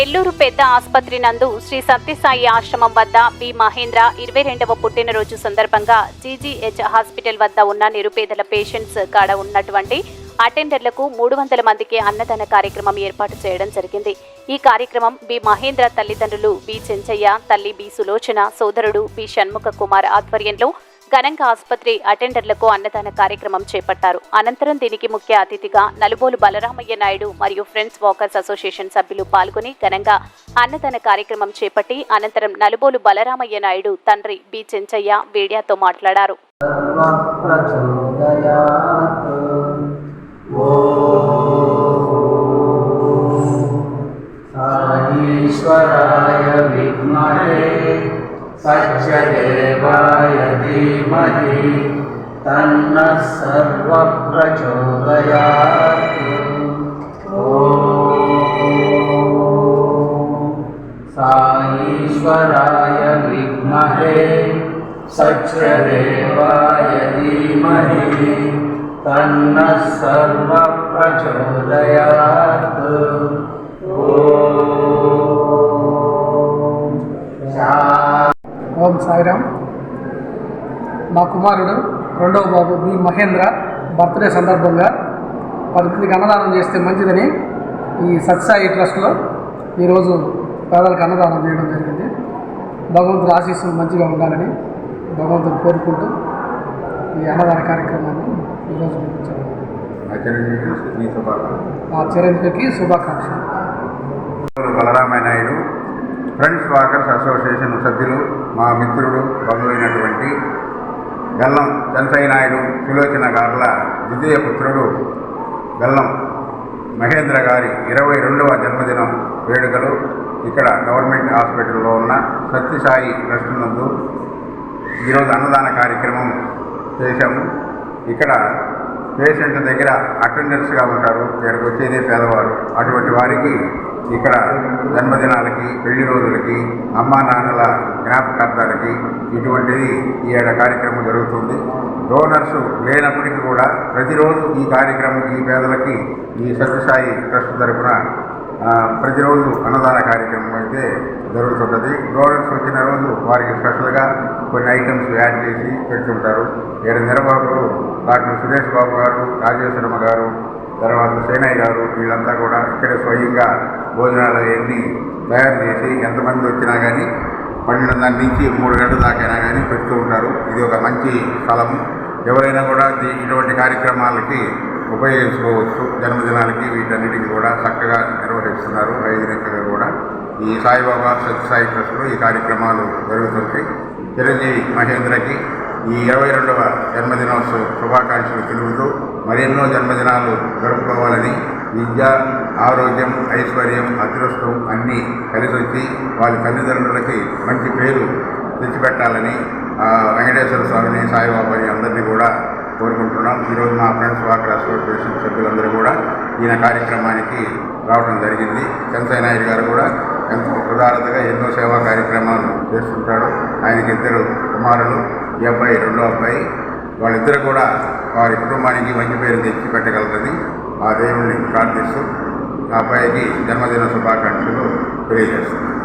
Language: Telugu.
నెల్లూరు పెద్ద ఆసుపత్రి నందు శ్రీ సత్యసాయి ఆశ్రమం వద్ద బి మహేంద్ర 22వ పుట్టినరోజు సందర్భంగా జీజీహెచ్ హాస్పిటల్ వద్ద ఉన్న నిరుపేదల పేషెంట్స్ కాడ ఉన్నటువంటి అటెండర్లకు 300 మందికి అన్నదాన కార్యక్రమం ఏర్పాటు చేయడం జరిగింది. ఈ కార్యక్రమం బి మహేంద్ర తల్లిదండ్రులు బి చెంచయ్య, తల్లి బి సులోచన, సోదరుడు బి షణ్ముఖ కుమార్ ఆధ్వర్యంలో ఘనంగా ఆసుపత్రి అటెండర్లకు అన్నదాన కార్యక్రమం చేపట్టారు. అనంతరం దీనికి ముఖ్య అతిథిగా నలుబోలు బలరామయ్య నాయుడు మరియు ఫ్రెండ్స్ వాకర్స్ అసోసియేషన్ సభ్యులు పాల్గొని ఘనంగా అన్నదాన కార్యక్రమం చేపట్టి అనంతరం నలుబోలు బలరామయ్య నాయుడు తండ్రి బి చెంచయ్య మీడియాతో మాట్లాడారు. सत्यदेवाय धीमहि तन्नः सर्वः प्रचोदयात्। साईश्वराय विद्महे सत्यदेवाय धीमहि तन्नः सर्वः प्रचोदयात्। ఓం సాయిరామ్. మా కుమారుడు రెండవ బాబు బి మహేంద్ర బర్త్డే సందర్భంగా 10 మందికి అన్నదానం చేస్తే మంచిదని ఈ సత్యసాయి ట్రస్ట్లో ఈరోజు పేదలకు అన్నదానం చేయడం జరిగింది. భగవంతుడు ఆశీస్సులు మంచిగా ఉండాలని భగవంతుడు కోరుకుంటూ ఈ అన్నదాన కార్యక్రమాన్ని ఈరోజు ముగించారు. ఆ చిరంజీవికి శుభాకాంక్షలు. Balaramaiah Naidu friends walkers association సభ్యులు, మా మిత్రుడు బంధువు అయినటువంటి బెల్లం చెంచయ్య నాయుడు సులోచన గార్ల ద్వితీయ పుత్రుడు బెల్లం మహేంద్ర గారి 22వ జన్మదినం వేడుకలు ఇక్కడ గవర్నమెంట్ హాస్పిటల్లో ఉన్న సత్యసాయి ట్రస్ట్ నందు ఈరోజు అన్నదాన కార్యక్రమం చేశాము. ఇక్కడ పేషెంట్ దగ్గర అటెండర్స్గా ఉంటారు, ఇక్కడికి వచ్చేదే పేదవారు. అటువంటి వారికి ఇక్కడ జన్మదినాలకి, పెళ్లి రోజులకి, అమ్మా నాన్నల జ్ఞాపకార్థాలకి ఇటువంటిది ఈ ఏడ కార్యక్రమం జరుగుతుంది. డోనర్స్ లేనప్పటికీ కూడా ప్రతిరోజు ఈ కార్యక్రమం ఈ పేదలకి ఈ సత్యసాయి ట్రస్ట్ తరఫున ప్రతిరోజు అన్నదాన కార్యక్రమం అయితే జరుగుతుంటుంది. డోనర్స్ వచ్చిన రోజు వారికి స్పెషల్గా కొన్ని ఐటమ్స్ యాడ్ చేసి పెడుతుంటారు. ఇక్కడ నిర్వాహకులు డాక్టర్ సురేష్ బాబు గారు, రాజేశ్వరమ్మ గారు, తర్వాత సేనయ్య గారు వీళ్ళంతా కూడా ఇక్కడే స్వయంగా భోజనాలు అవన్నీ తయారు చేసి ఎంతమంది వచ్చినా కానీ 12 నుంచి 3 గంటల దాకా అయినా కానీ పెడుతూ ఉంటారు. ఇది ఒక మంచి స్థలం. ఎవరైనా కూడా ఇటువంటి కార్యక్రమాలకి ఉపయోగించుకోవచ్చు. జన్మదినాలకి వీటన్నిటికీ కూడా చక్కగా నిర్వహిస్తున్నారు. హైజీనిక్గా కూడా ఈ సాయిబాబా సత్యసాయి ట్రస్ట్లో ఈ కార్యక్రమాలు జరుగుతుంటాయి. చిరంజీవి మహేంద్రకి ఈ 22వ జన్మదినోత్సవ శుభాకాంక్షలు తెలుపుతూ మరెన్నో జన్మదినాలు జరుపుకోవాలని, విద్య, ఆరోగ్యం, ఐశ్వర్యం, అదృష్టం అన్నీ కలిసి వచ్చి వాళ్ళ తల్లిదండ్రులకి మంచి పేరు తెచ్చిపెట్టాలని వెంకటేశ్వర స్వామిని, సాయిబాబాని అందరినీ కూడా కోరుకుంటున్నాం. ఈరోజు మా ఫ్రెండ్స్ వాకర్ అసోసియేషన్ సభ్యులందరూ కూడా ఈయన కార్యక్రమానికి రావడం జరిగింది. చెంచయ్య నాయుడు గారు కూడా ఎంతో ఉదారతగా ఎన్నో సేవా కార్యక్రమాలు చేస్తుంటాడు. ఆయనకి 2 కుమారులు, ఈ అబ్బాయి రెండో అబ్బాయి. వాళ్ళిద్దరు కూడా వారి కుటుంబానికి మంచి పేరు తెచ్చి పెట్టగలరని ఆ దేవుణ్ణి ప్రార్థిస్తూ ఆ అబ్బాయికి జన్మదిన శుభాకాంక్షలు తెలియజేస్తున్నారు.